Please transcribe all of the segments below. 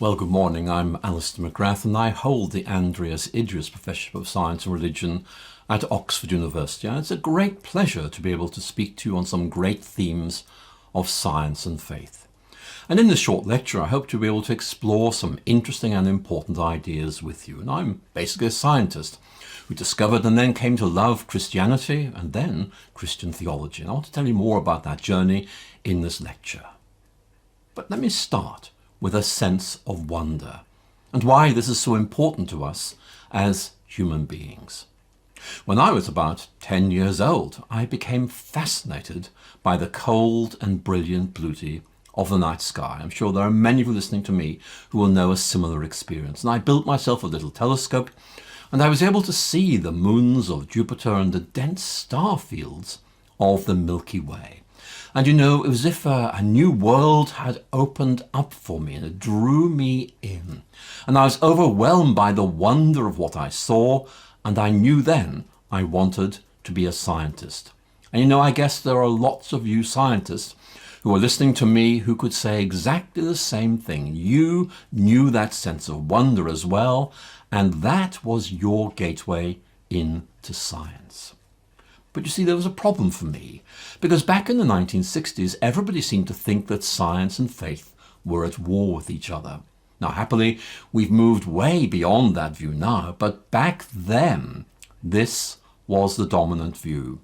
Well, good morning. I'm Alister McGrath, and I hold the Andreas Idris Professorship of Science and Religion at Oxford University. And it's a great pleasure to be able to speak to you on some great themes of science and faith. And in this short lecture, I hope to be able to explore some interesting and important ideas with you. And I'm basically a scientist who discovered and then came to love Christianity and then Christian theology. And I want to tell you more about that journey in this lecture. But let me start with a sense of wonder and why this is so important to us as human beings. When I was about 10 years old, I became fascinated by the cold and brilliant beauty of the night sky. I'm sure there are many of you listening to me who will know a similar experience. And I built myself a little telescope, and I was able to see the moons of Jupiter and the dense star fields of the Milky Way. And you know, it was as if a new world had opened up for me, and it drew me in. And I was overwhelmed by the wonder of what I saw, and I knew then I wanted to be a scientist. And you know, I guess there are lots of you scientists who are listening to me who could say exactly the same thing. You knew that sense of wonder as well, and that was your gateway into science. But you see, there was a problem for me, because back in the 1960s, everybody seemed to think that science and faith were at war with each other. Now, happily, we've moved way beyond that view now, but back then, this was the dominant view.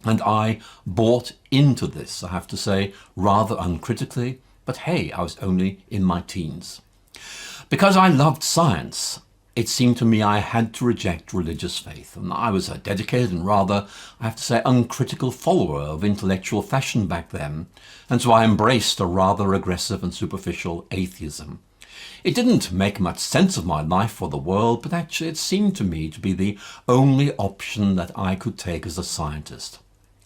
And I bought into this, I have to say, rather uncritically, but hey, I was only in my teens. Because I loved science, it seemed to me I had to reject religious faith, and I was a dedicated and rather, I have to say, uncritical follower of intellectual fashion back then, and so I embraced a rather aggressive and superficial atheism. It didn't make much sense of my life or the world, but actually it seemed to me to be the only option that I could take as a scientist.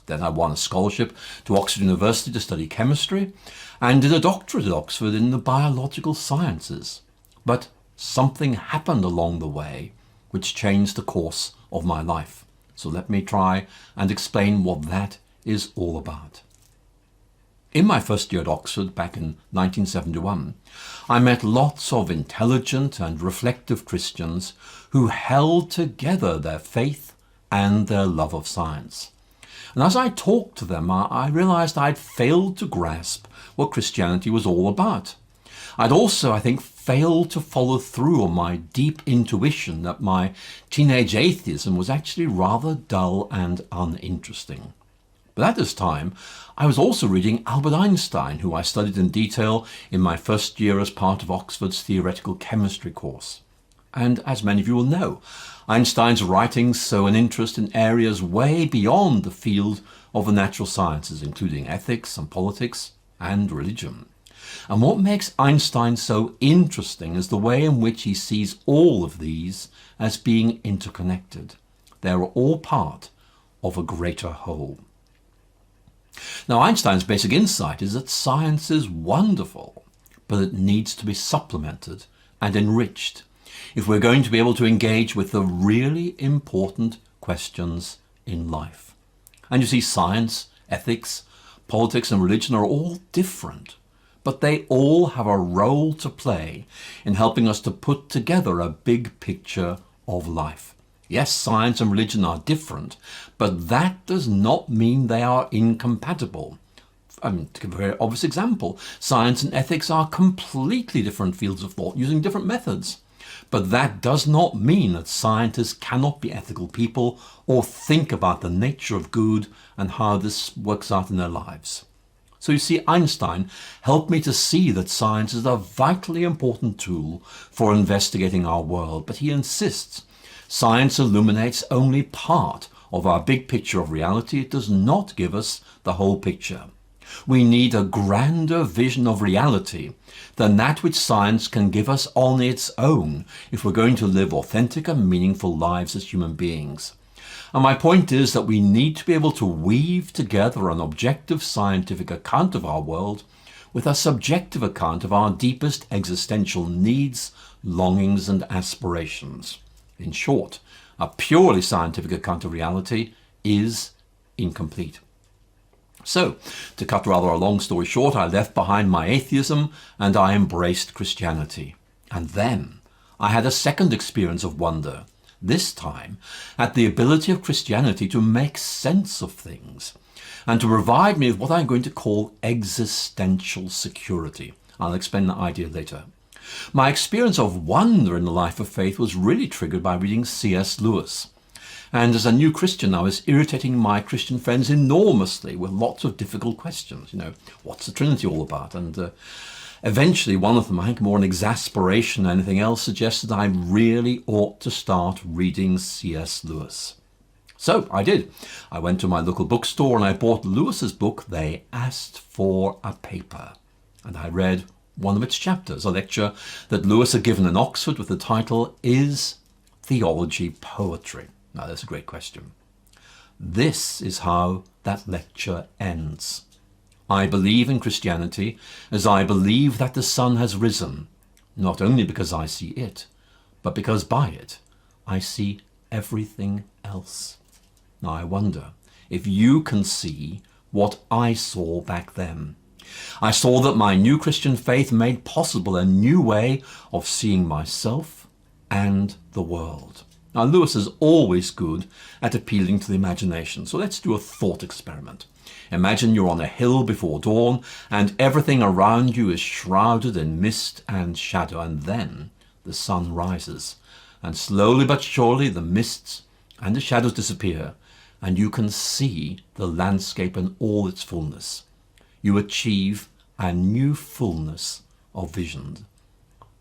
Then I won a scholarship to Oxford University to study chemistry, and did a doctorate at Oxford in the biological sciences. But something happened along the way which changed the course of my life. So let me try and explain what that is all about. In my first year at Oxford back in 1971, I met lots of intelligent and reflective Christians who held together their faith and their love of science. And as I talked to them, I realized I'd failed to grasp what Christianity was all about. I'd also, I think, failed to follow through on my deep intuition that my teenage atheism was actually rather dull and uninteresting. But at this time, I was also reading Albert Einstein, who I studied in detail in my first year as part of Oxford's theoretical chemistry course. And as many of you will know, Einstein's writings sow an interest in areas way beyond the field of the natural sciences, including ethics and politics and religion. And what makes Einstein so interesting is the way in which he sees all of these as being interconnected. They are all part of a greater whole. Now, Einstein's basic insight is that science is wonderful, but it needs to be supplemented and enriched if we're going to be able to engage with the really important questions in life. And you see, science, ethics, politics and religion are all different, but they all have a role to play in helping us to put together a big picture of life. Yes, science and religion are different, but that does not mean they are incompatible. To give a very obvious example, science and ethics are completely different fields of thought using different methods. But that does not mean that scientists cannot be ethical people or think about the nature of good and how this works out in their lives. So you see, Einstein helped me to see that science is a vitally important tool for investigating our world, but he insists science illuminates only part of our big picture of reality. It does not give us the whole picture. We need a grander vision of reality than that which science can give us on its own if we're going to live authentic and meaningful lives as human beings. And my point is that we need to be able to weave together an objective scientific account of our world with a subjective account of our deepest existential needs, longings and aspirations. In short, a purely scientific account of reality is incomplete. So, to cut rather a long story short, I left behind my atheism and I embraced Christianity. And then I had a second experience of wonder, this time at the ability of Christianity to make sense of things and to provide me with what I'm going to call existential security. I'll explain that idea later. My experience of wonder in the life of faith was really triggered by reading C.S. Lewis. And as a new Christian, I was irritating my Christian friends enormously with lots of difficult questions. What's the Trinity all about? And eventually one of them, I think more an exasperation than anything else, suggested I really ought to start reading C.S. Lewis. So I did. I went to my local bookstore and I bought Lewis's book, They Asked for a Paper. And I read one of its chapters, a lecture that Lewis had given in Oxford with the title, Is Theology Poetry? Now, that's a great question. This is how that lecture ends. I believe in Christianity as I believe that the sun has risen, not only because I see it, but because by it I see everything else. Now, I wonder if you can see what I saw back then. I saw that my new Christian faith made possible a new way of seeing myself and the world. Now, Lewis is always good at appealing to the imagination, so let's do a thought experiment. Imagine you're on a hill before dawn and everything around you is shrouded in mist and shadow, and then the sun rises, and slowly but surely the mists and the shadows disappear, and you can see the landscape in all its fullness. You achieve a new fullness of vision.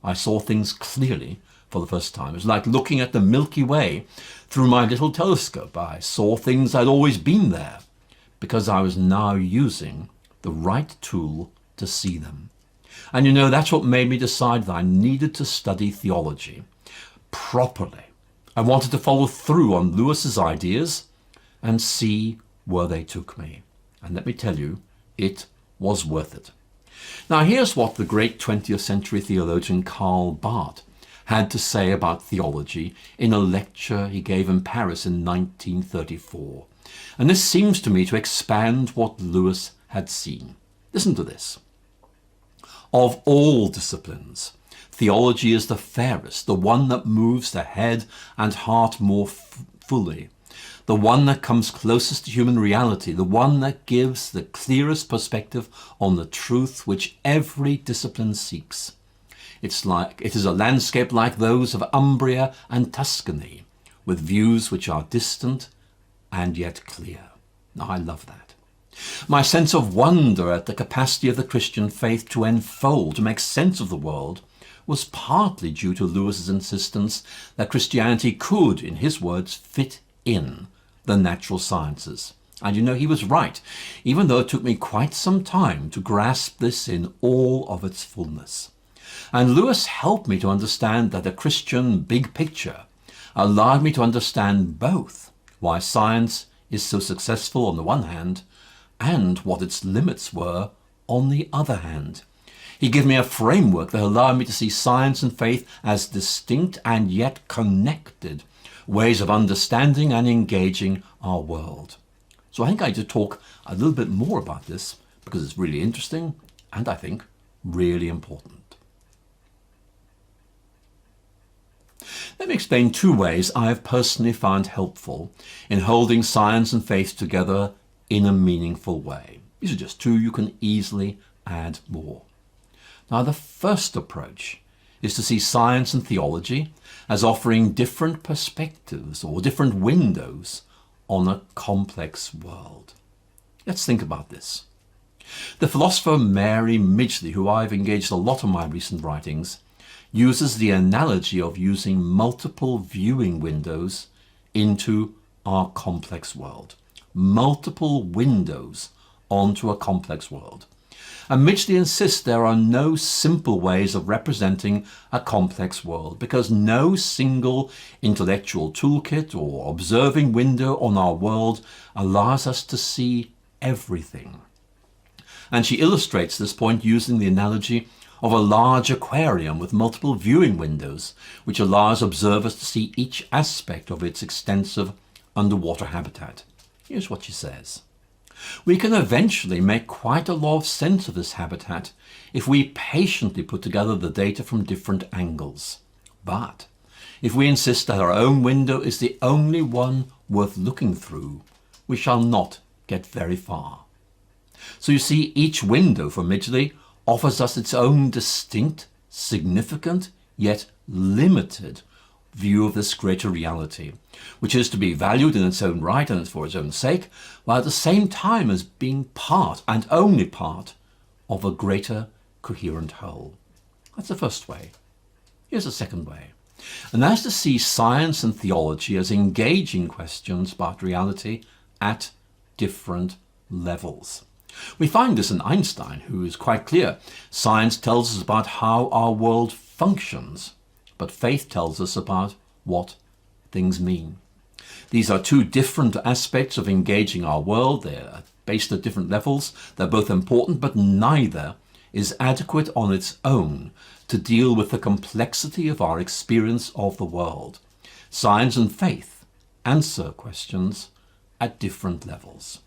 I saw things clearly for the first time. It was like looking at the Milky Way through my little telescope. I saw things I'd always been there because I was now using the right tool to see them. And that's what made me decide that I needed to study theology properly. I wanted to follow through on Lewis's ideas and see where they took me. And let me tell you, it was worth it. Now, here's what the great 20th century theologian Karl Barth had to say about theology in a lecture he gave in Paris in 1934. And this seems to me to expand what Lewis had seen. Listen to this. Of all disciplines, theology is the fairest, the one that moves the head and heart more fully, the one that comes closest to human reality, the one that gives the clearest perspective on the truth which every discipline seeks. It is a landscape like those of Umbria and Tuscany, with views which are distant and yet clear. Now, I love that. My sense of wonder at the capacity of the Christian faith to enfold, to make sense of the world, was partly due to Lewis's insistence that Christianity could, in his words, fit in the natural sciences. And he was right, even though it took me quite some time to grasp this in all of its fullness. And Lewis helped me to understand that the Christian big picture allowed me to understand both why science is so successful on the one hand and what its limits were on the other hand. He gave me a framework that allowed me to see science and faith as distinct and yet connected ways of understanding and engaging our world. So I think I need to talk a little bit more about this because it's really interesting and I think really important. Let me explain two ways I have personally found helpful in holding science and faith together in a meaningful way. These are just two. You can easily add more. Now, the first approach is to see science and theology as offering different perspectives or different windows on a complex world. Let's think about this. The philosopher Mary Midgley, who I've engaged a lot in my recent writings, uses the analogy of using multiple viewing windows into our complex world. Multiple windows onto a complex world. And Midgley insists there are no simple ways of representing a complex world because no single intellectual toolkit or observing window on our world allows us to see everything. And she illustrates this point using the analogy of a large aquarium with multiple viewing windows, which allows observers to see each aspect of its extensive underwater habitat. Here's what she says. We can eventually make quite a lot of sense of this habitat if we patiently put together the data from different angles. But if we insist that our own window is the only one worth looking through, we shall not get very far. So you see, each window for Midgley offers us its own distinct, significant, yet limited view of this greater reality, which is to be valued in its own right and for its own sake, while at the same time as being part, and only part, of a greater coherent whole. That's the first way. Here's the second way, and that's to see science and theology as engaging questions about reality at different levels. We find this in Einstein, who is quite clear. Science tells us about how our world functions, but faith tells us about what things mean. These are two different aspects of engaging our world. They're based at different levels. They're both important, but neither is adequate on its own to deal with the complexity of our experience of the world. Science and faith answer questions at different levels.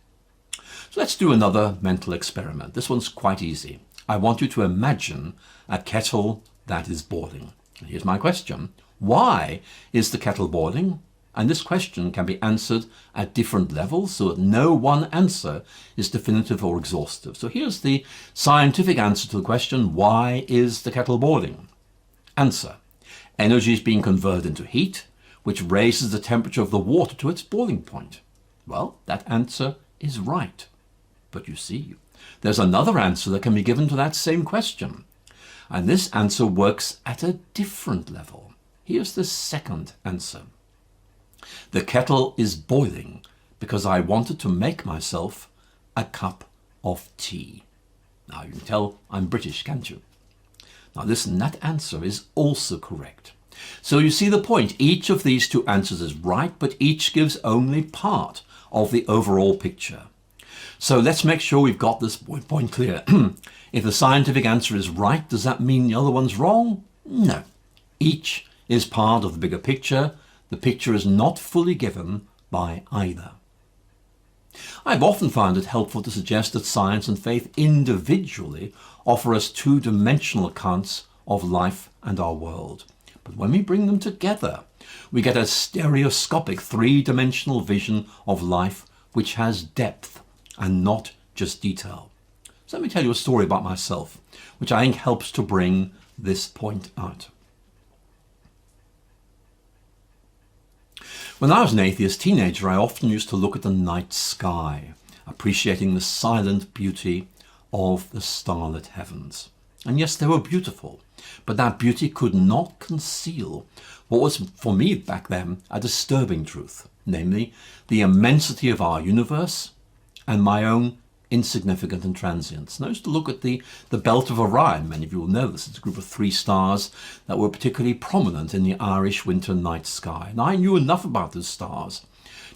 So let's do another mental experiment. This one's quite easy. I want you to imagine a kettle that is boiling. Here's my question. Why is the kettle boiling? And this question can be answered at different levels so that no one answer is definitive or exhaustive. So here's the scientific answer to the question, why is the kettle boiling? Answer. Energy is being converted into heat, which raises the temperature of the water to its boiling point. Well, that answer is right. But you see, there's another answer that can be given to that same question. And this answer works at a different level. Here's the second answer. The kettle is boiling because I wanted to make myself a cup of tea. Now you can tell I'm British, can't you? Now listen, that answer is also correct. So you see the point. Each of these two answers is right, but each gives only part of the overall picture. So let's make sure we've got this point clear. If the scientific answer is right, does that mean the other one's wrong? No. Each is part of the bigger picture. The picture is not fully given by either. I've often found it helpful to suggest that science and faith individually offer us two-dimensional accounts of life and our world. But when we bring them together, we get a stereoscopic three-dimensional vision of life which has depth and not just detail. So let me tell you a story about myself, which I think helps to bring this point out. When I was an atheist teenager, I often used to look at the night sky, appreciating the silent beauty of the starlit heavens. And yes, they were beautiful, but that beauty could not conceal what was, for me back then, a disturbing truth, namely the immensity of our universe and my own insignificance and transience. And I used to look at the belt of Orion. Many of you will know this. It's a group of 3 stars that were particularly prominent in the Irish winter night sky. And I knew enough about those stars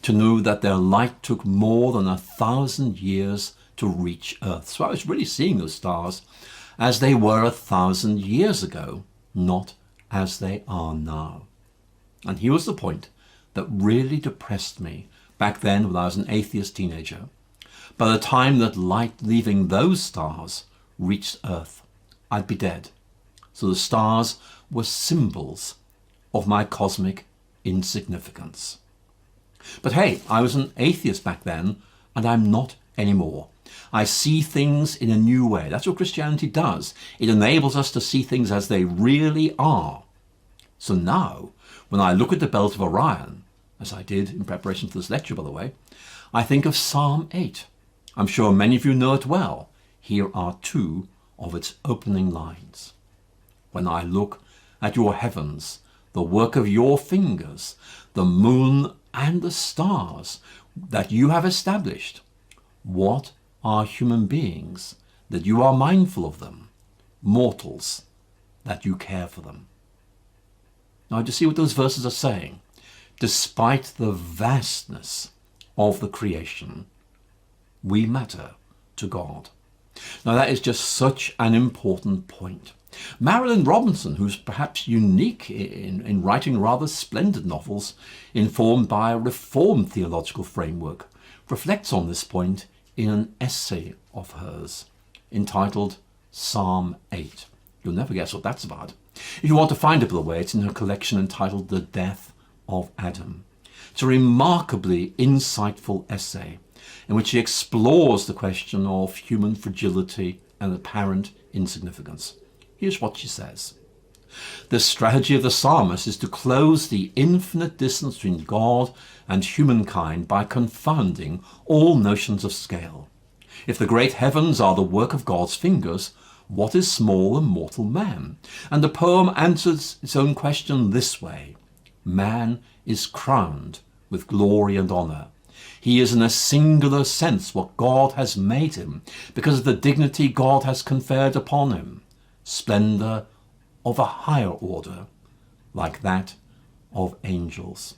to know that their light took more than 1,000 years to reach Earth. So I was really seeing those stars as they were 1,000 years ago, not as they are now. And here was the point that really depressed me back then when I was an atheist teenager. By the time that light leaving those stars reached Earth, I'd be dead. So the stars were symbols of my cosmic insignificance. But hey, I was an atheist back then, and I'm not anymore. I see things in a new way. That's what Christianity does. It enables us to see things as they really are. So now, when I look at the belt of Orion, as I did in preparation for this lecture, by the way, I think of Psalm 8. I'm sure many of you know it well. Here are 2 of its opening lines. When I look at your heavens, the work of your fingers, the moon and the stars that you have established, what are human beings that you are mindful of them, mortals that you care for them? Now, do you see what those verses are saying? Despite the vastness of the creation, we matter to God. Now that is just such an important point. Marilyn Robinson, who's perhaps unique in writing rather splendid novels informed by a Reformed theological framework, reflects on this point in an essay of hers entitled Psalm 8. You'll never guess what that's about. If you want to find it, by the way, it's in her collection entitled The Death of Adam. It's a remarkably insightful essay in which she explores the question of human fragility and apparent insignificance. Here's what she says. The strategy of the psalmist is to close the infinite distance between God and humankind by confounding all notions of scale. If the great heavens are the work of God's fingers, what is small and mortal man? And the poem answers its own question this way. Man is crowned with glory and honour. He is in a singular sense what God has made him, because of the dignity God has conferred upon him. Splendour of a higher order, like that of angels.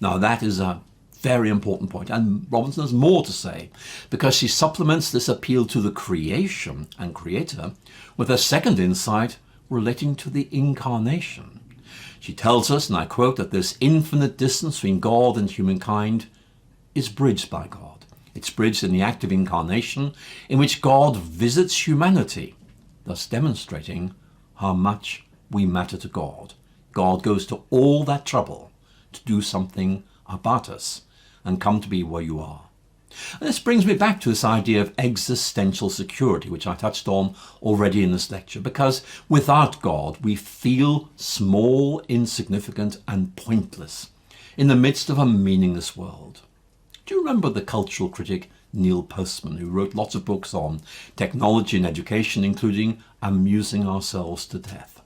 Now that is a very important point, and Robinson has more to say, because she supplements this appeal to the creation and creator with a second insight relating to the incarnation. She tells us, and I quote, that this infinite distance between God and humankind is bridged by God. It's bridged in the act of incarnation, in which God visits humanity, thus demonstrating how much we matter to God. God goes to all that trouble to do something about us and come to be where you are. And this brings me back to this idea of existential security, which I touched on already in this lecture, because without God, we feel small, insignificant, and pointless in the midst of a meaningless world. Do you remember the cultural critic Neil Postman, who wrote lots of books on technology and education, including Amusing Ourselves to Death?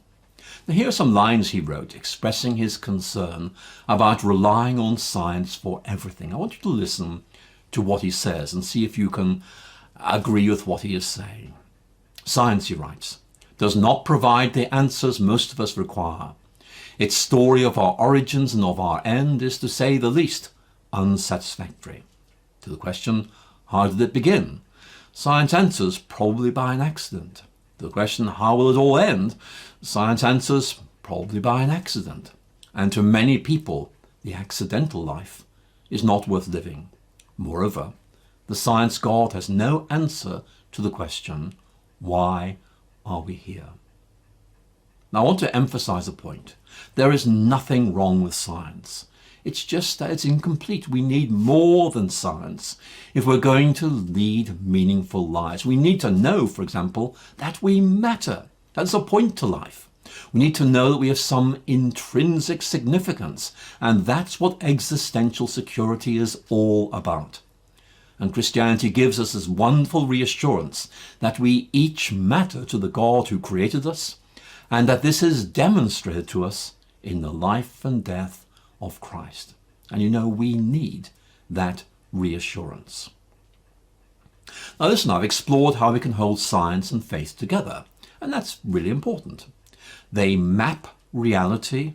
Now, here are some lines he wrote expressing his concern about relying on science for everything. I want you to listen to what he says and see if you can agree with what he is saying. Science, he writes, does not provide the answers most of us require. Its story of our origins and of our end is, to say the least, unsatisfactory. To the question, how did it begin? Science answers, probably by an accident. To the question, how will it all end? Science answers, probably by an accident. And to many people, the accidental life is not worth living. Moreover, the science God has no answer to the question, why are we here? Now, I want to emphasize a point. There is nothing wrong with science. It's just that it's incomplete. We need more than science if we're going to lead meaningful lives. We need to know, for example, that we matter. That's a point to life. We need to know that we have some intrinsic significance, and that's what existential security is all about. And Christianity gives us this wonderful reassurance that we each matter to the God who created us, and that this is demonstrated to us in the life and death of Christ. And you know, we need that reassurance. Now listen, I've explored how we can hold science and faith together, and that's really important. They map reality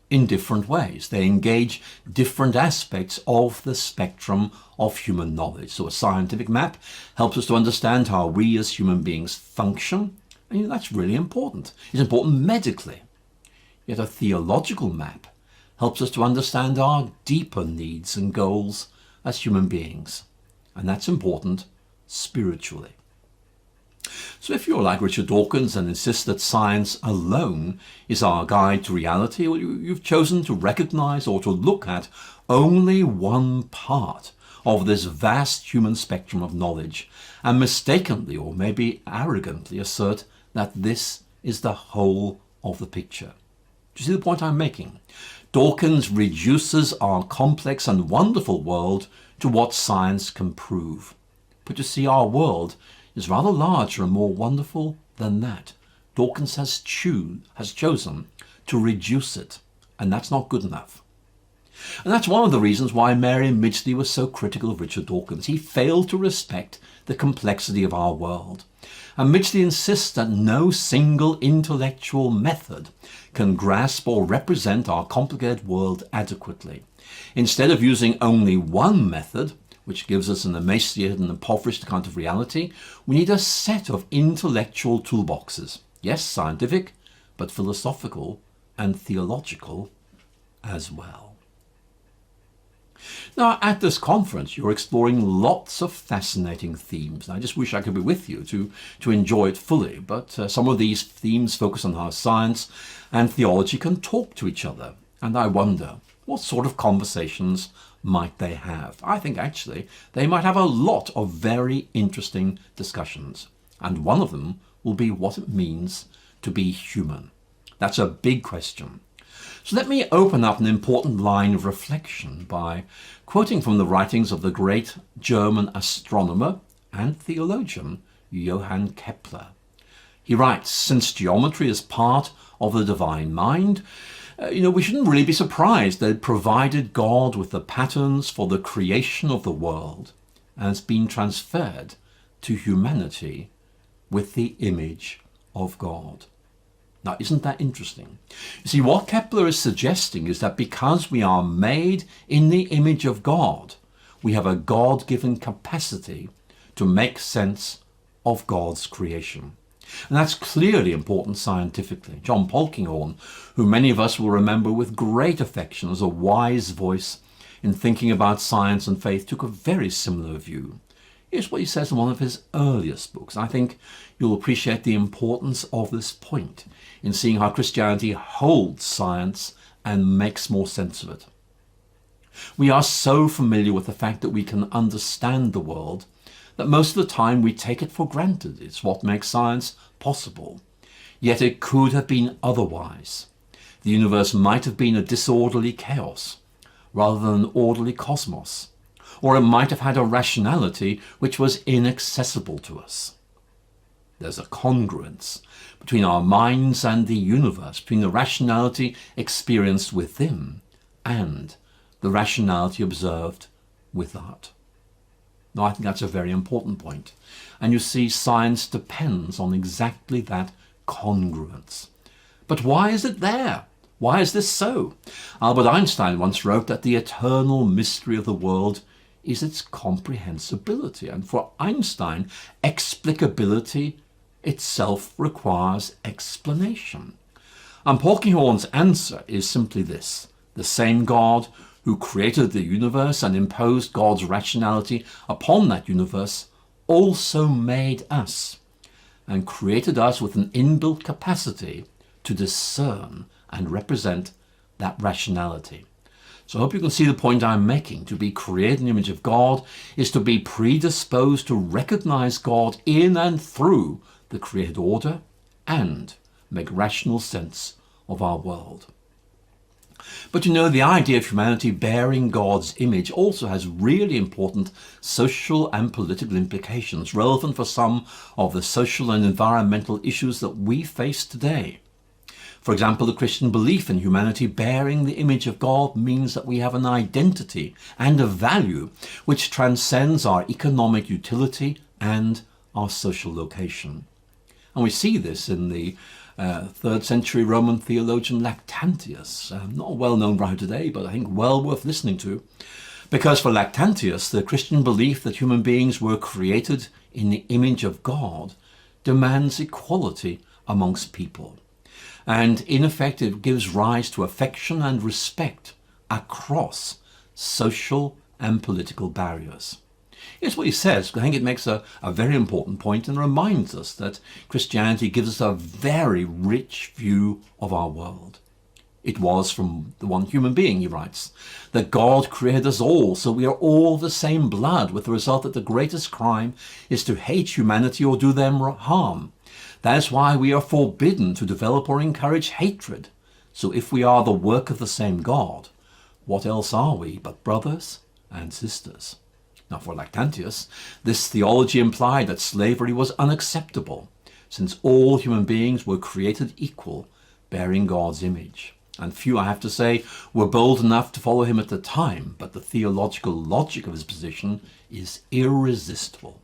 in different ways. They engage different aspects of the spectrum of human knowledge. So a scientific map helps us to understand how we as human beings function, and you know, that's really important. It's important medically. Yet a theological map helps us to understand our deeper needs and goals as human beings, and that's important spiritually. So if you're like Richard Dawkins and insist that science alone is our guide to reality, well, you've chosen to recognize or to look at only one part of this vast human spectrum of knowledge, and mistakenly or maybe arrogantly assert that this is the whole of the picture. Do you see the point I'm making? Dawkins reduces our complex and wonderful world to what science can prove. But you see, our world is rather larger and more wonderful than that. Dawkins has chosen to reduce it, and that's not good enough. And that's one of the reasons why Mary Midgley was so critical of Richard Dawkins. He failed to respect the complexity of our world. And Midgley insists that no single intellectual method can grasp or represent our complicated world adequately. Instead of using only one method, which gives us an emaciated and impoverished account of reality, we need a set of intellectual toolboxes. Yes, scientific, but philosophical and theological as well. Now, at this conference, you're exploring lots of fascinating themes. I just wish I could be with you to enjoy it fully, but some of these themes focus on how science and theology can talk to each other. And I wonder, what sort of conversations might they have? I think actually they might have a lot of very interesting discussions. And one of them will be what it means to be human. That's a big question. So let me open up an important line of reflection by quoting from the writings of the great German astronomer and theologian Johann Kepler. He writes, since geometry is part of the divine mind, we shouldn't really be surprised that it provided God with the patterns for the creation of the world and has been transferred to humanity with the image of God. Now, isn't that interesting? You see, what Kepler is suggesting is that because we are made in the image of God, we have a God-given capacity to make sense of God's creation. And that's clearly important scientifically. John Polkinghorne, who many of us will remember with great affection as a wise voice in thinking about science and faith, took a very similar view. Here's what he says in one of his earliest books. I think you'll appreciate the importance of this point in seeing how Christianity holds science and makes more sense of it. We are so familiar with the fact that we can understand the world that most of the time we take it for granted. It's what makes science possible. Yet it could have been otherwise. The universe might have been a disorderly chaos rather than an orderly cosmos. Or it might have had a rationality which was inaccessible to us. There's a congruence between our minds and the universe, between the rationality experienced within and the rationality observed without. Now, I think that's a very important point. And you see, science depends on exactly that congruence. But why is it there? Why is this so? Albert Einstein once wrote that the eternal mystery of the world is its comprehensibility. And for Einstein, explicability itself requires explanation. And Polkinghorne's answer is simply this: the same God who created the universe and imposed God's rationality upon that universe also made us and created us with an inbuilt capacity to discern and represent that rationality. So I hope you can see the point I'm making. To be created in the image of God is to be predisposed to recognize God in and through the created order and make rational sense of our world. But the idea of humanity bearing God's image also has really important social and political implications, relevant for some of the social and environmental issues that we face today. For example, the Christian belief in humanity bearing the image of God means that we have an identity and a value which transcends our economic utility and our social location. And we see this in the 3rd century Roman theologian Lactanteus, not a well-known writer today, but I think well worth listening to. Because for Lactanteus, the Christian belief that human beings were created in the image of God demands equality amongst people. And in effect, it gives rise to affection and respect across social and political barriers. Here's what he says, because I think it makes a very important point and reminds us that Christianity gives us a very rich view of our world. It was from the one human being, he writes, that God created us all, so we are all the same blood, with the result that the greatest crime is to hate humanity or do them harm. That is why we are forbidden to develop or encourage hatred. So if we are the work of the same God, what else are we but brothers and sisters? Now, for Lactanteus, this theology implied that slavery was unacceptable, since all human beings were created equal, bearing God's image. And few, I have to say, were bold enough to follow him at the time, but the theological logic of his position is irresistible.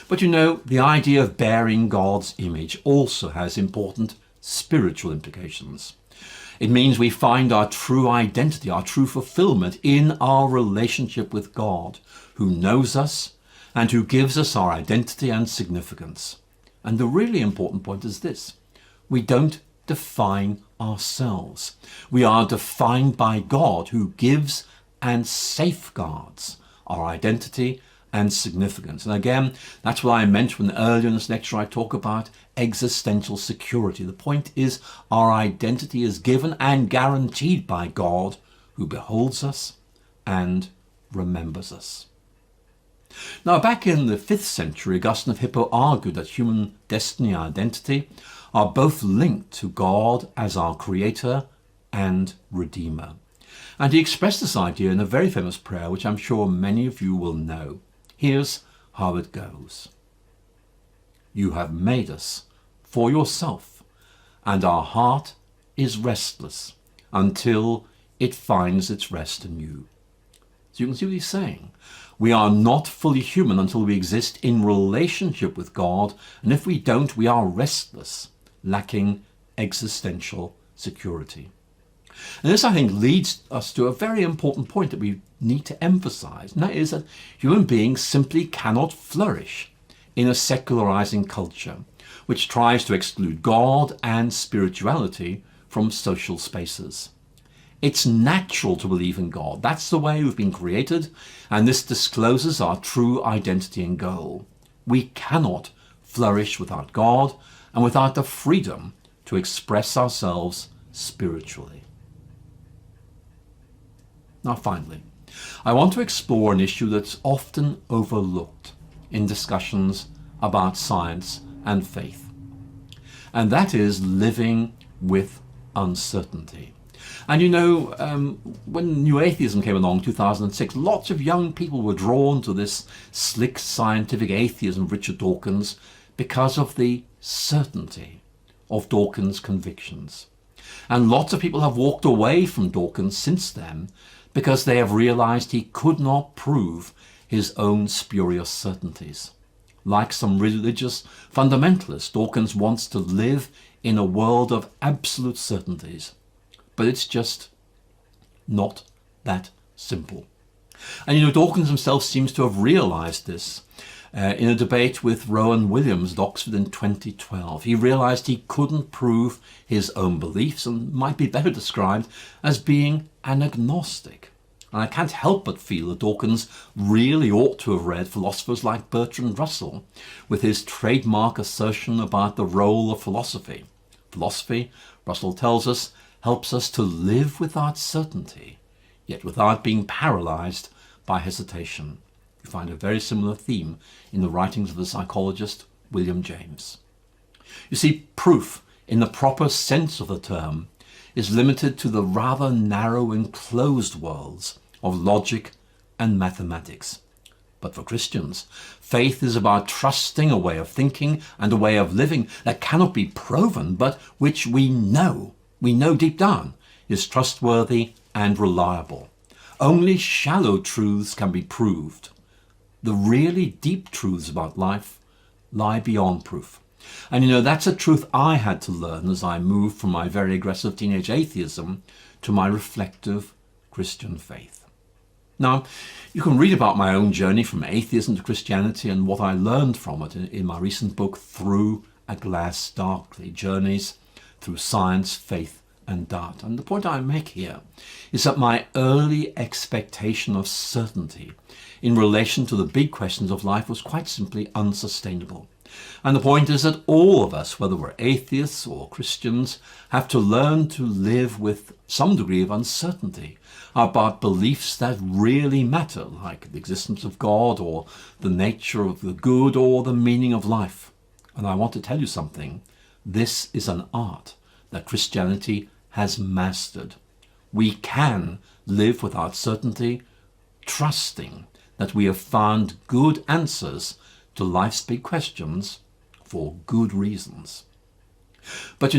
But the idea of bearing God's image also has important spiritual implications. It means we find our true identity, our true fulfillment in our relationship with God, who knows us and who gives us our identity and significance. And the really important point is this: we don't define ourselves. We are defined by God, who gives and safeguards our identity and significance. And again, that's what I mentioned earlier in this lecture. I talk about existential security. The point is, our identity is given and guaranteed by God, who beholds us and remembers us. Now, back in the 5th century, Augustine of Hippo argued that human destiny and identity are both linked to God as our creator and redeemer. And he expressed this idea in a very famous prayer, which I'm sure many of you will know. Here's how it goes. You have made us for yourself, and our heart is restless until it finds its rest in you. So you can see what he's saying. We are not fully human until we exist in relationship with God, and if we don't, we are restless, lacking existential security. And this, I think, leads us to a very important point that we need to emphasize, and that is that human beings simply cannot flourish in a secularizing culture which tries to exclude God and spirituality from social spaces. It's natural to believe in God. That's the way we've been created, and this discloses our true identity and goal. We cannot flourish without God and without the freedom to express ourselves spiritually. Now, finally, I want to explore an issue that's often overlooked in discussions about science and faith, and that is living with uncertainty. And when New Atheism came along in 2006, lots of young people were drawn to this slick scientific atheism of Richard Dawkins because of the certainty of Dawkins' convictions. And lots of people have walked away from Dawkins since then because they have realized he could not prove his own spurious certainties. Like some religious fundamentalists, Dawkins wants to live in a world of absolute certainties. But it's just not that simple. And Dawkins himself seems to have realized this in a debate with Rowan Williams at Oxford in 2012. He realized he couldn't prove his own beliefs and might be better described as being an agnostic. And I can't help but feel that Dawkins really ought to have read philosophers like Bertrand Russell with his trademark assertion about the role of philosophy. Philosophy, Russell tells us, helps us to live without certainty, yet without being paralyzed by hesitation. You find a very similar theme in the writings of the psychologist William James. You see, proof, in the proper sense of the term, is limited to the rather narrow enclosed worlds of logic and mathematics. But for Christians, faith is about trusting a way of thinking and a way of living that cannot be proven, but which we know deep down is trustworthy and reliable. Only shallow truths can be proved. The really deep truths about life lie beyond proof. And that's a truth I had to learn as I moved from my very aggressive teenage atheism to my reflective Christian faith. Now, you can read about my own journey from atheism to Christianity and what I learned from it in my recent book, Through a Glass Darkly, Journeys Through Science, Faith and Doubt. And the point I make here is that my early expectation of certainty in relation to the big questions of life was quite simply unsustainable. And the point is that all of us, whether we're atheists or Christians, have to learn to live with some degree of uncertainty about beliefs that really matter, like the existence of God or the nature of the good or the meaning of life. And I want to tell you something. This is an art that Christianity has mastered. We can live without certainty, trusting that we have found good answers to life's big questions for good reasons. But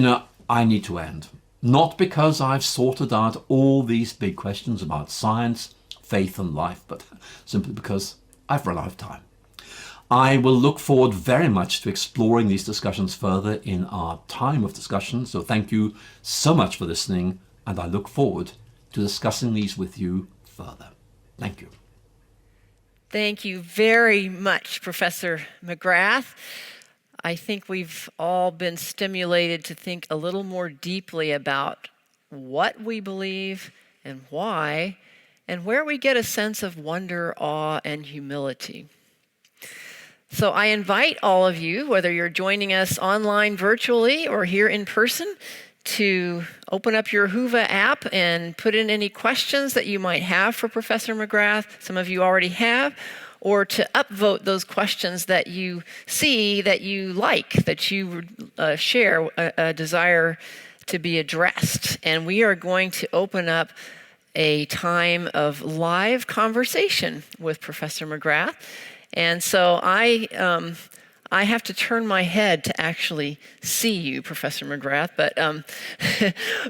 I need to end. Not because I've sorted out all these big questions about science, faith and life, but simply because I've run out of time. I will look forward very much to exploring these discussions further in our time of discussion. So thank you so much for listening, and I look forward to discussing these with you further. Thank you. Thank you very much, Professor McGrath. I think we've all been stimulated to think a little more deeply about what we believe and why, and where we get a sense of wonder, awe, and humility. So I invite all of you, whether you're joining us online virtually or here in person, to open up your Whova app and put in any questions that you might have for Professor McGrath. Some of you already have. Or to upvote those questions that you see that you like, that you share a desire to be addressed. And we are going to open up a time of live conversation with Professor McGrath. And so I have to turn my head to actually see you, Professor McGrath.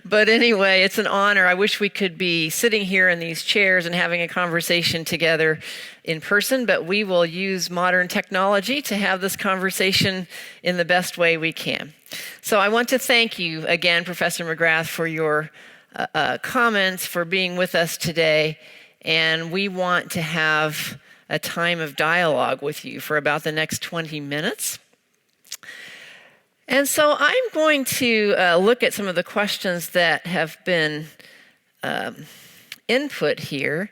But anyway, it's an honor. I wish we could be sitting here in these chairs and having a conversation together in person, but we will use modern technology to have this conversation in the best way we can. So I want to thank you again, Professor McGrath, for your comments, for being with us today. And we want to have a time of dialogue with you for about the next 20 minutes. And so I'm going to look at some of the questions that have been input here.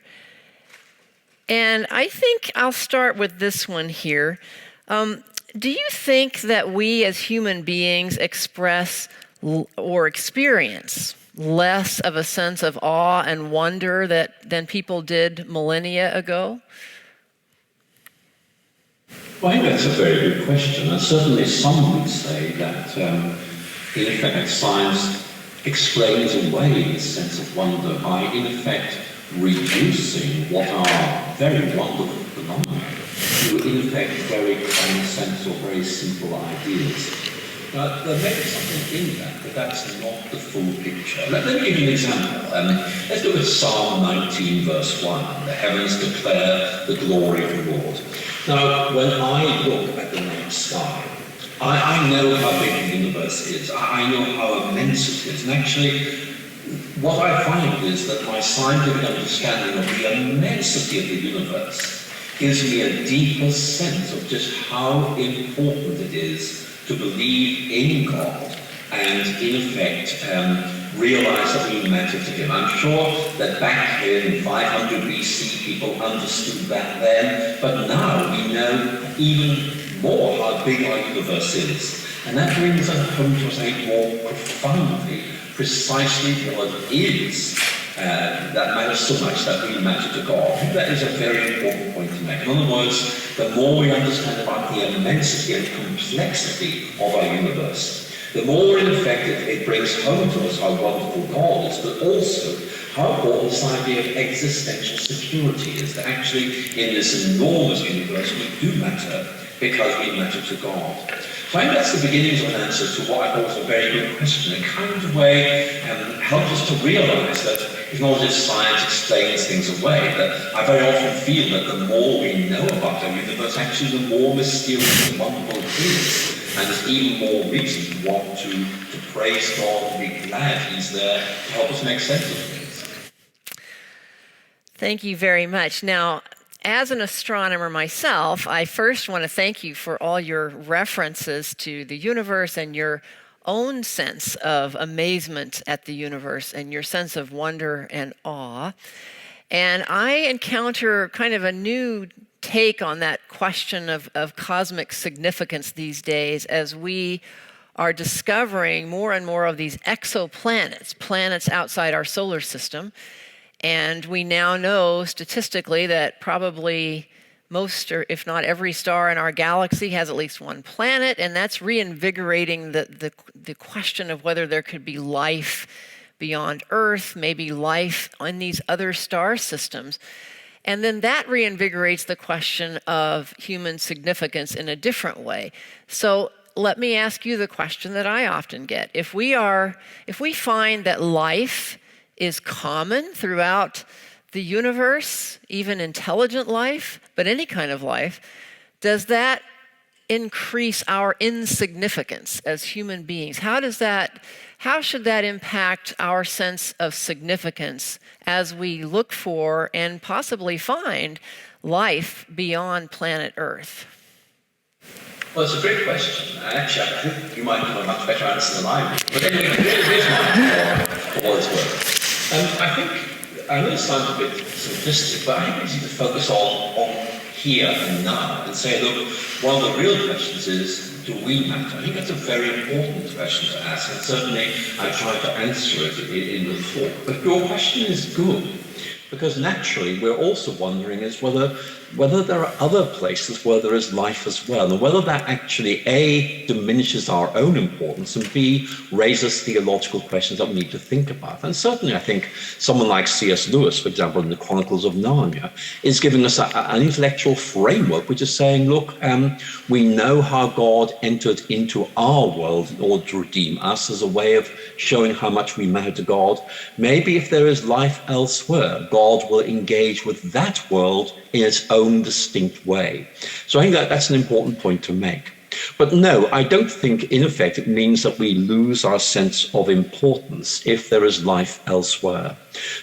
And I think I'll start with this one here. Do you think that we as human beings express or experience less of a sense of awe and wonder than people did millennia ago? Well, I think that's a very good question, and certainly some would say that, in effect, science explains away the sense of wonder by, in effect, reducing what are very wonderful phenomena to, in effect, very common sense or very simple ideas. But there may be something in that, but that's not the full picture. Let me give you an example. Let's look at Psalm 19, verse 1. The heavens declare the glory of the Lord. Now, when I look at the night sky, I know how big the universe is. I know how immense it is. And actually, what I find is that my scientific understanding of the immensity of the universe gives me a deeper sense of just how important it is to believe in God and, in effect, realize that we matter to him. I'm sure that back in 500 BC people understood that then, but now we know even more how big our universe is. And that brings us home to us, I think, more profoundly, precisely what it is that matters so much that we matter to God. I think that is a very important point to make. In other words, the more we understand about the immensity and complexity of our universe, the more, in effect, it brings home to us how wonderful God is, but also how important this idea of existential security is, that actually in this enormous universe we do matter because we matter to God. So I think that's the beginnings of an answer to what I thought was a very good question. It kind of way helps us to realize that it's not as if science explains things away, but I very often feel that the more we know about our universe, actually the more mysterious and wonderful it is. And there's even more reason to want to praise God and be glad he's there to help us make sense of things. Thank you very much. Now, as an astronomer myself, I first want to thank you for all your references to the universe and your own sense of amazement at the universe and your sense of wonder and awe. And I encounter kind of a new take on that question of cosmic significance these days as we are discovering more and more of these exoplanets, planets outside our solar system. And we now know statistically that probably most, or if not every star in our galaxy has at least one planet, and that's reinvigorating the question of whether there could be life beyond Earth, maybe life in these other star systems. And then that reinvigorates the question of human significance in a different way. So let me ask you the question that I often get. If we find that life is common throughout the universe, even intelligent life, but any kind of life, does that increase our insignificance as human beings? How should that impact our sense of significance as we look for and possibly find life beyond planet Earth? Well, it's a great question. Actually, I think you might have a much better answer than I would. But anyway, here's mine for what it's worth. I think I know it sounds a bit simplistic, but I think we need to focus on here and now and say, look, one of the real questions is, do we matter? I think that's a very important question to ask, and certainly I tried to answer it in the talk. But your question is good, because naturally we're also wondering is whether there are other places where there is life as well, and whether that actually A, diminishes our own importance, and B, raises theological questions that we need to think about. And certainly I think someone like C.S. Lewis, for example, in the Chronicles of Narnia, is giving us an intellectual framework which is saying, look, we know how God entered into our world in order to redeem us as a way of showing how much we matter to God. Maybe if there is life elsewhere, God will engage with that world in its own distinct way. So I think that's an important point to make. But no, I don't think, in effect, it means that we lose our sense of importance if there is life elsewhere.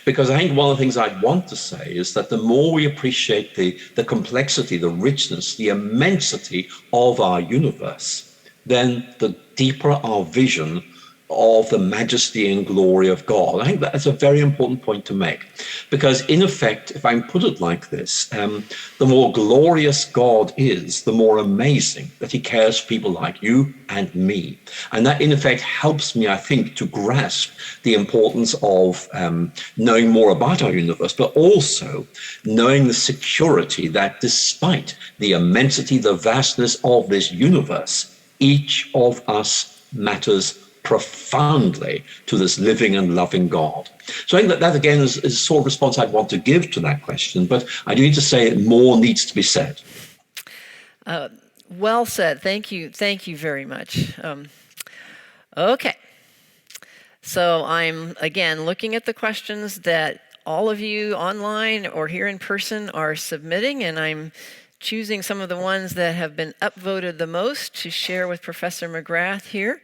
Because I think one of the things I'd want to say is that the more we appreciate the complexity, the richness, the immensity of our universe, then the deeper our vision of the majesty and glory of God. I think that's a very important point to make, because in effect, if I can put it like this, the more glorious God is, the more amazing that he cares for people like you and me. And that in effect helps me, I think, to grasp the importance of knowing more about our universe, but also knowing the security that despite the immensity, the vastness of this universe, each of us matters profoundly to this living and loving God. So I think that again is a sort of response I'd want to give to that question, but I do need to say more needs to be said. Well said. Thank you very much. Okay. So I'm, again, looking at the questions that all of you online or here in person are submitting, and I'm choosing some of the ones that have been upvoted the most to share with Professor McGrath here.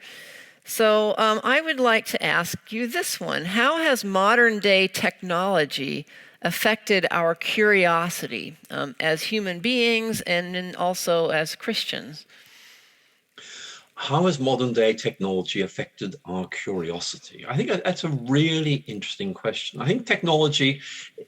So I would like to ask you this one. How has modern day technology affected our curiosity as human beings and then also as Christians? How has modern day technology affected our curiosity? I think that's a really interesting question. I think technology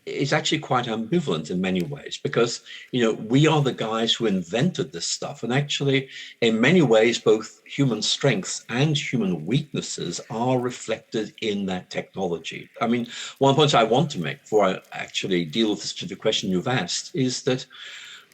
is actually quite ambivalent in many ways because, we are the guys who invented this stuff. And actually, in many ways, both human strengths and human weaknesses are reflected in that technology. I mean, one point I want to make before I actually deal with this particular question you've asked is that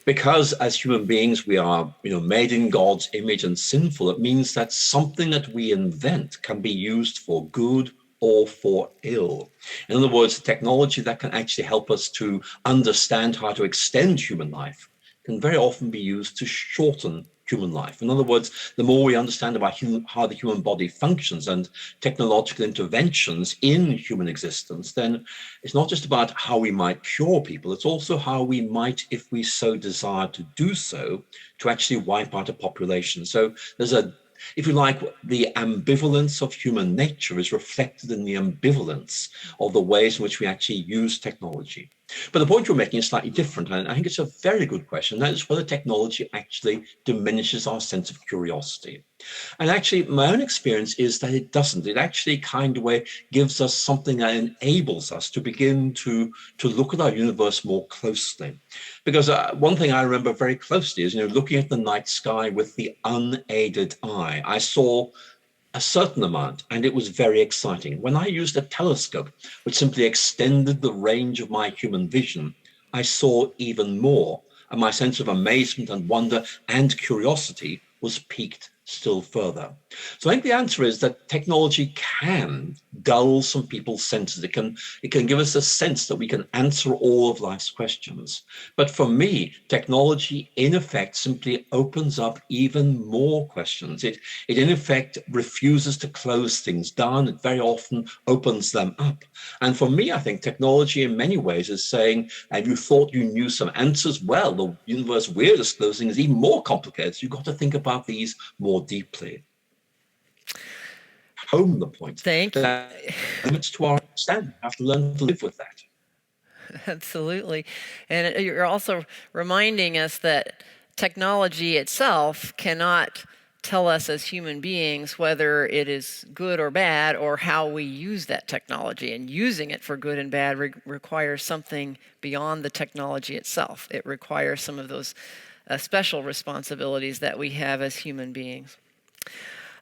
because as human beings, we are, made in God's image and sinful, it means that something that we invent can be used for good or for ill. In other words, technology that can actually help us to understand how to extend human life can very often be used to shorten human life. In other words, the more we understand about how the human body functions and technological interventions in human existence, then it's not just about how we might cure people, it's also how we might, if we so desire to do so, to actually wipe out a population. So there's if you like, the ambivalence of human nature is reflected in the ambivalence of the ways in which we actually use technology. But the point you're making is slightly different, and I think it's a very good question. That is whether technology actually diminishes our sense of curiosity. And actually, my own experience is that it doesn't. It actually kind of way gives us something that enables us to begin to look at our universe more closely. Because one thing I remember very closely is, looking at the night sky with the unaided eye. I saw a certain amount, and it was very exciting. When I used a telescope, which simply extended the range of my human vision, I saw even more, and my sense of amazement and wonder and curiosity was piqued still further. So I think the answer is that technology can dull some people's senses. It can give us a sense that we can answer all of life's questions. But for me, technology in effect simply opens up even more questions. It in effect refuses to close things down. It very often opens them up. And for me, I think technology in many ways is saying, have you thought you knew some answers? Well, the universe we're disclosing is even more complicated. So you've got to think about these more deeply. Home the point. Thank you. Limits to our understanding. We have to learn to live with that. Absolutely. And you're also reminding us that technology itself cannot tell us as human beings whether it is good or bad, or how we use that technology. And using it for good and bad requires something beyond the technology itself. It requires some of those special responsibilities that we have as human beings.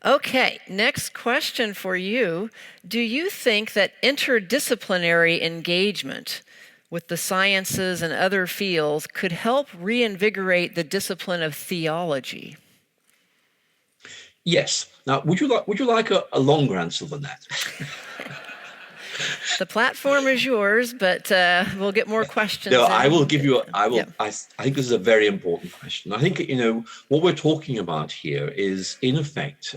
Okay, next question for you. Do you think that interdisciplinary engagement with the sciences and other fields could help reinvigorate the discipline of theology? Yes. Now, would you like a longer answer than that? The platform is yours, but we'll get more questions. No, in. I will give you. Yeah. I think this is a very important question. I think what we're talking about here is, in effect,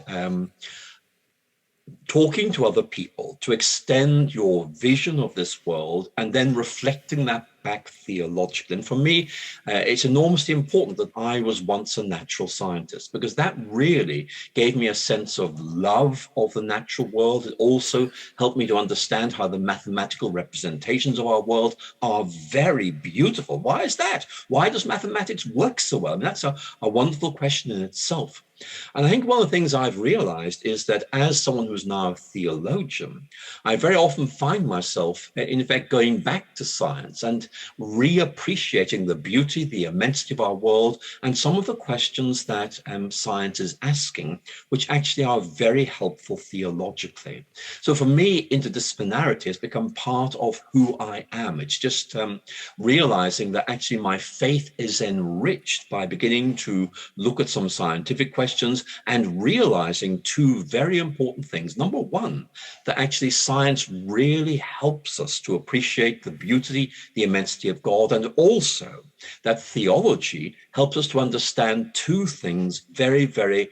talking to other people to extend your vision of this world and then reflecting that back theologically. And for me, it's enormously important that I was once a natural scientist, because that really gave me a sense of love of the natural world. It also helped me to understand how the mathematical representations of our world are very beautiful. Why is that? Why does mathematics work so well? I mean, that's a wonderful question in itself. And I think one of the things I've realized is that as someone who's now a theologian, I very often find myself, in effect, going back to science and reappreciating the beauty, the immensity of our world, and some of the questions that science is asking, which actually are very helpful theologically. So for me, interdisciplinarity has become part of who I am. It's just realizing that actually my faith is enriched by beginning to look at some scientific questions and realizing two very important things. Number one, that actually science really helps us to appreciate the beauty, the immensity of God, and also that theology helps us to understand two things very, very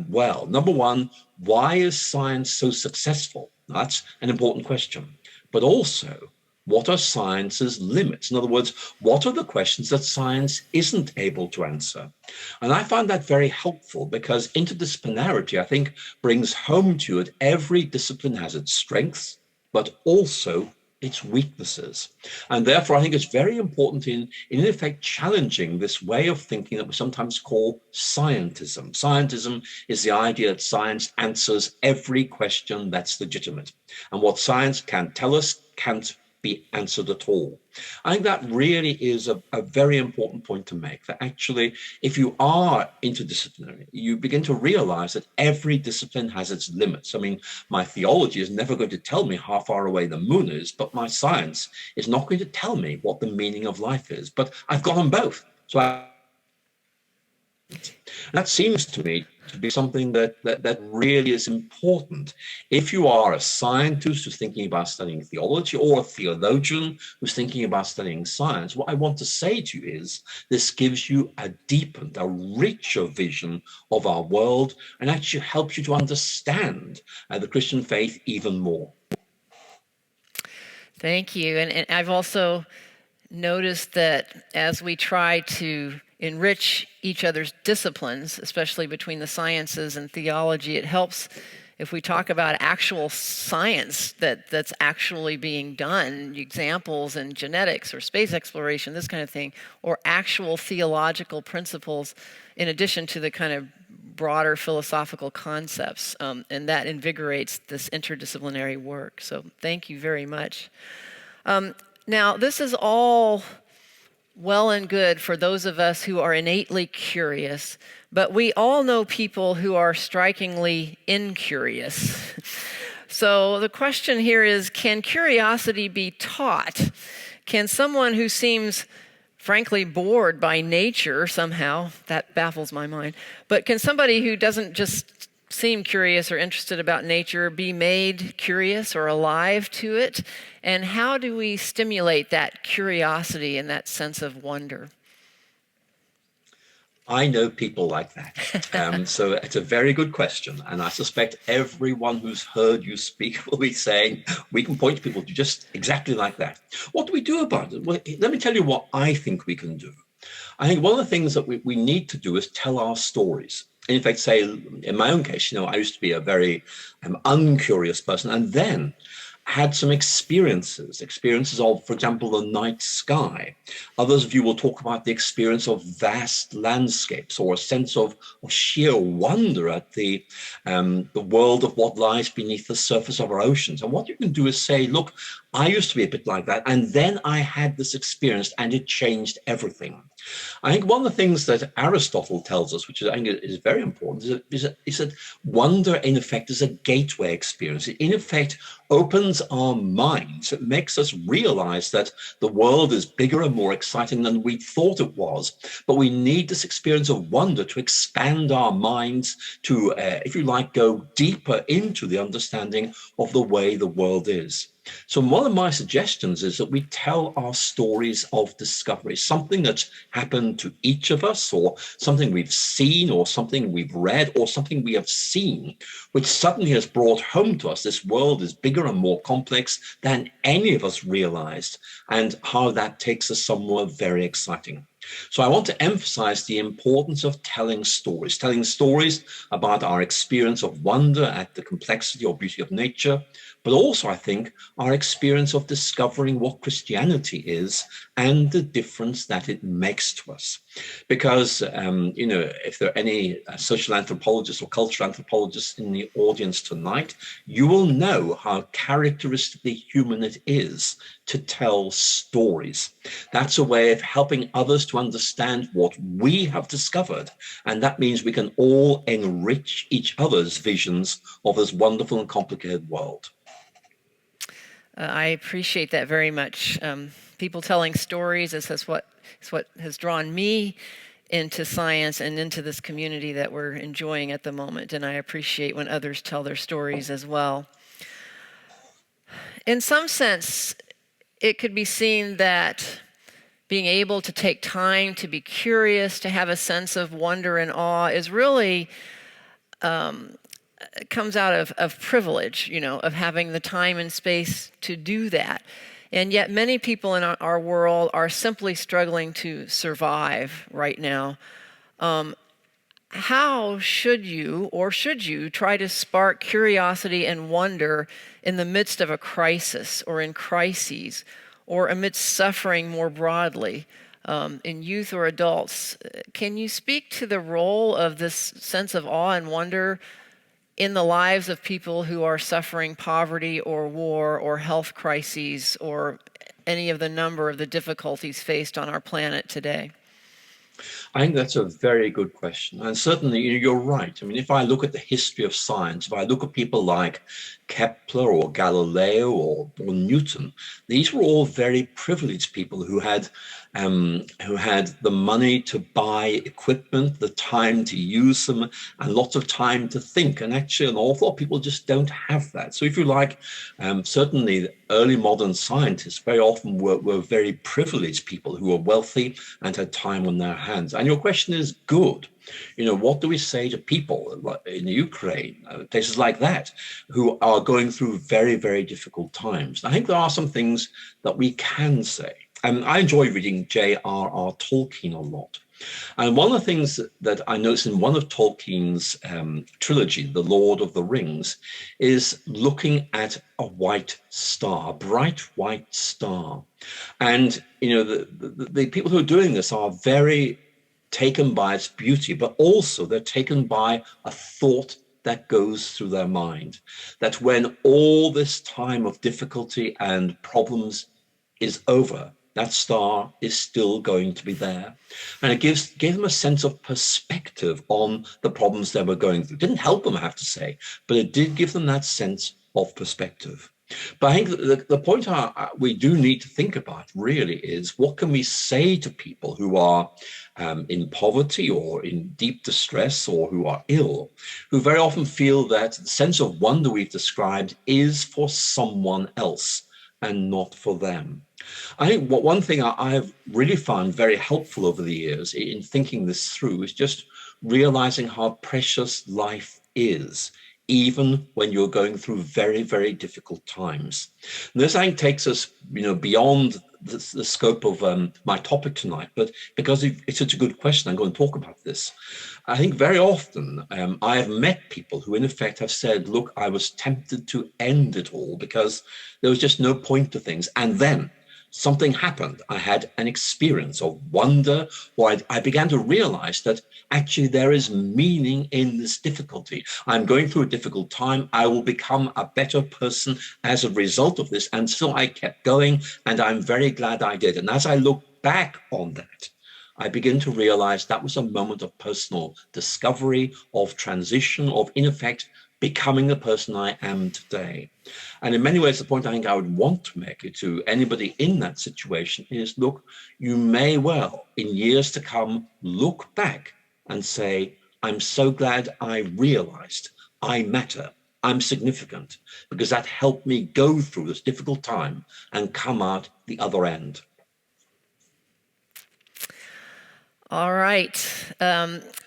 well. Number one, why is science so successful? That's an important question. But also, what are science's limits? In other words, what are the questions that science isn't able to answer? And I find that very helpful, because interdisciplinarity, I think, brings home to it every discipline has its strengths, but also its weaknesses. And therefore, I think it's very important in effect, challenging this way of thinking that we sometimes call scientism. Scientism is the idea that science answers every question that's legitimate. And what science can tell us can't be answered at all. I think that really is a very important point to make, that actually, if you are interdisciplinary, you begin to realize that every discipline has its limits. I mean, my theology is never going to tell me how far away the moon is, but my science is not going to tell me what the meaning of life is. But I've got them both. So that seems to me to be something that really is important. If you are a scientist who's thinking about studying theology, or a theologian who's thinking about studying science, what I want to say to you is this gives you a deepened, a richer vision of our world, and actually helps you to understand the Christian faith even more. Thank you. And I've also noticed that as we try to enrich each other's disciplines, especially between the sciences and theology, it helps if we talk about actual science that's actually being done, examples in genetics or space exploration, this kind of thing, or actual theological principles in addition to the kind of broader philosophical concepts. And that invigorates this interdisciplinary work. So thank you very much. Now, this is all well and good for those of us who are innately curious, but we all know people who are strikingly incurious. So the question here is, can curiosity be taught? Can someone who seems frankly bored by nature somehow, that baffles my mind, but can somebody who doesn't just seem curious or interested about nature be made curious or alive to it? And how do we stimulate that curiosity and that sense of wonder? I know people like that. So it's a very good question. And I suspect everyone who's heard you speak will be saying, we can point to people to just exactly like that. What do we do about it? Well, let me tell you what I think we can do. I think one of the things that we need to do is tell our stories. In fact, say, in my own case, I used to be a very uncurious person. And then had some experiences of, for example, the night sky. Others of you will talk about the experience of vast landscapes, or a sense of sheer wonder at the world of what lies beneath the surface of our oceans. And what you can do is say, look, I used to be a bit like that, and then I had this experience and it changed everything. I think one of the things that Aristotle tells us, which I think is very important, is that wonder, in effect, is a gateway experience. It, in effect, opens our minds. It makes us realize that the world is bigger and more exciting than we thought it was. But we need this experience of wonder to expand our minds, to, if you like, go deeper into the understanding of the way the world is. So one of my suggestions is that we tell our stories of discovery, something that's happened to each of us, or something we've seen, or something we've read, or something we have seen, which suddenly has brought home to us this world is bigger and more complex than any of us realized, and how that takes us somewhere very exciting. So I want to emphasize the importance of telling stories about our experience of wonder at the complexity or beauty of nature, but also, I think, our experience of discovering what Christianity is and the difference that it makes to us. Because, if there are any social anthropologists or cultural anthropologists in the audience tonight, you will know how characteristically human it is to tell stories. That's a way of helping others to understand what we have discovered. And that means we can all enrich each other's visions of this wonderful and complicated world. I appreciate that very much. People telling stories is what has drawn me into science and into this community that we're enjoying at the moment. And I appreciate when others tell their stories as well. In some sense, it could be seen that being able to take time to be curious, to have a sense of wonder and awe is really comes out of privilege, of having the time and space to do that. And yet many people in our world are simply struggling to survive right now. How should you try to spark curiosity and wonder in the midst of a crisis or in crises or amidst suffering more broadly, in youth or adults? Can you speak to the role of this sense of awe and wonder in the lives of people who are suffering poverty or war or health crises or any of the number of the difficulties faced on our planet today? I think that's a very good question. And certainly, you're right. I mean, if I look at the history of science, if I look at people like Kepler or Galileo or Newton, these were all very privileged people who had the money to buy equipment, the time to use them, and lots of time to think. And actually, an awful lot of people just don't have that. So if you like, certainly the early modern scientists very often were very privileged people who were wealthy and had time on their hands. And your question is good. What do we say to people in Ukraine, places like that, who are going through very, very difficult times? I think there are some things that we can say. And I enjoy reading J.R.R. Tolkien a lot. And one of the things that I noticed in one of Tolkien's trilogy, The Lord of the Rings, is looking at a white star, a bright white star. And, the people who are doing this are very taken by its beauty, but also they're taken by a thought that goes through their mind, that when all this time of difficulty and problems is over, that star is still going to be there. And it gave them a sense of perspective on the problems they were going through. It didn't help them, I have to say, but it did give them that sense of perspective. But I think the point we do need to think about really is, what can we say to people who are in poverty or in deep distress or who are ill, who very often feel that the sense of wonder we've described is for someone else and not for them. I think one thing I've really found very helpful over the years in thinking this through is just realizing how precious life is, even when you're going through very, very difficult times. And this, I think, takes us, beyond the scope of my topic tonight, but because it's such a good question, I'm going to talk about this. I think very often I have met people who in effect have said, look, I was tempted to end it all because there was just no point to things. And then something happened. I had an experience of wonder, or I began to realize that actually there is meaning in this difficulty. I'm going through a difficult time. I will become a better person as a result of this. And so I kept going, and I'm very glad I did. And as I look back on that, I begin to realize that was a moment of personal discovery, of transition, of, in effect, becoming the person I am today. And in many ways, the point I think I would want to make it to anybody in that situation is, look, you may well, in years to come, look back and say, I'm so glad I realized I matter, I'm significant, because that helped me go through this difficult time and come out the other end. All right.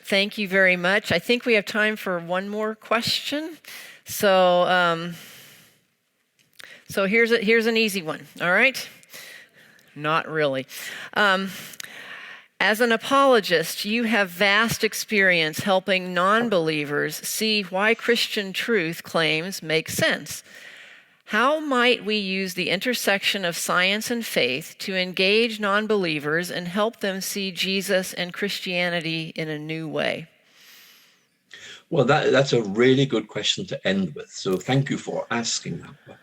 Thank you very much. I think we have time for one more question. So here's an easy one. All right? Not really. As an apologist, you have vast experience helping non-believers see why Christian truth claims make sense. How might we use the intersection of science and faith to engage non-believers and help them see Jesus and Christianity in a new way? Well, that's a really good question to end with. So thank you for asking that.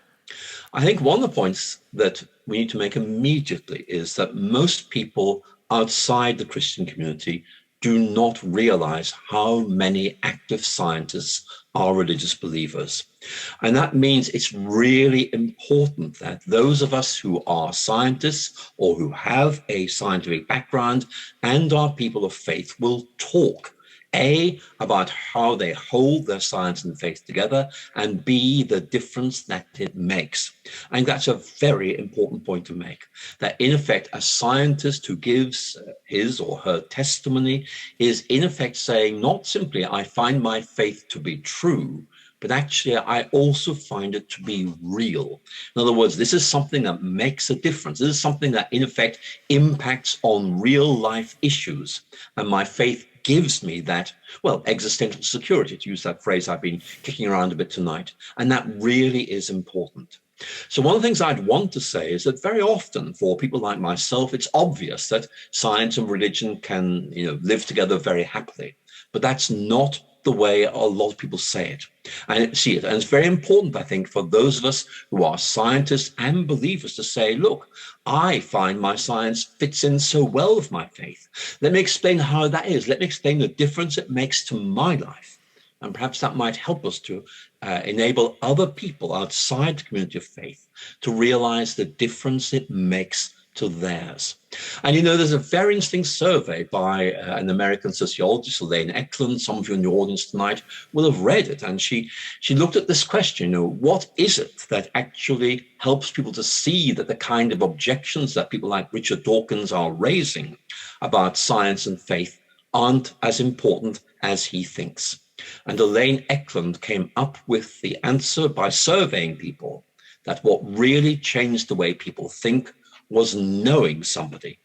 I think one of the points that we need to make immediately is that most people outside the Christian community do not realize how many active scientists are religious believers. And that means it's really important that those of us who are scientists or who have a scientific background and are people of faith will talk, A, about how they hold their science and faith together, and B, the difference that it makes. I think that's a very important point to make, that in effect, a scientist who gives his or her testimony is in effect saying, not simply, I find my faith to be true, but actually I also find it to be real. In other words, this is something that makes a difference. This is something that in effect impacts on real life issues. And my faith gives me that, well, existential security, to use that phrase I've been kicking around a bit tonight. And that really is important. So one of the things I'd want to say is that very often for people like myself, it's obvious that science and religion can, live together very happily. But that's not the way a lot of people say it and see it. And it's very important, I think, for those of us who are scientists and believers to say, look, I find my science fits in so well with my faith. Let me explain how that is. Let me explain the difference it makes to my life. And perhaps that might help us to enable other people outside the community of faith to realize the difference it makes to theirs. And there's a very interesting survey by an American sociologist, Elaine Eklund. Some of you in the audience tonight will have read it. And she looked at this question, what is it that actually helps people to see that the kind of objections that people like Richard Dawkins are raising about science and faith aren't as important as he thinks? And Elaine Eklund came up with the answer by surveying people that what really changed the way people think was knowing somebody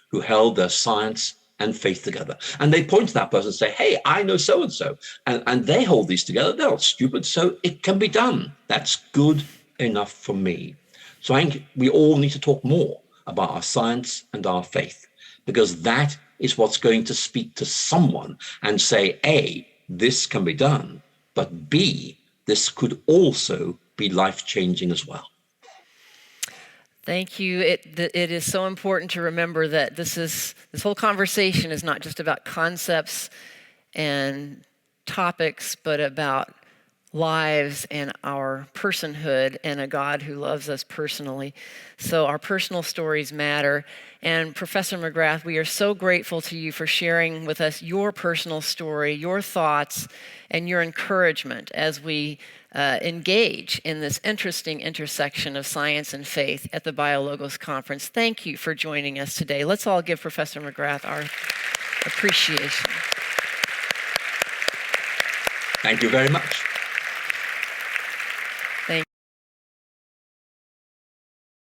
who held their science and faith together. And they point to that person and say, hey, I know so-and-so, and they hold these together. They're not stupid, so it can be done. That's good enough for me. So I think we all need to talk more about our science and our faith, because that is what's going to speak to someone and say, A, this can be done, but B, this could also be life-changing as well. Thank you. It is so important to remember that this whole conversation is not just about concepts and topics, but about lives and our personhood and a God who loves us personally. So our personal stories matter. And Professor McGrath, we are so grateful to you for sharing with us your personal story, your thoughts, and your encouragement as we engage in this interesting intersection of science and faith at the BioLogos Conference. Thank you for joining us today. Let's all give Professor McGrath our appreciation. Thank you very much.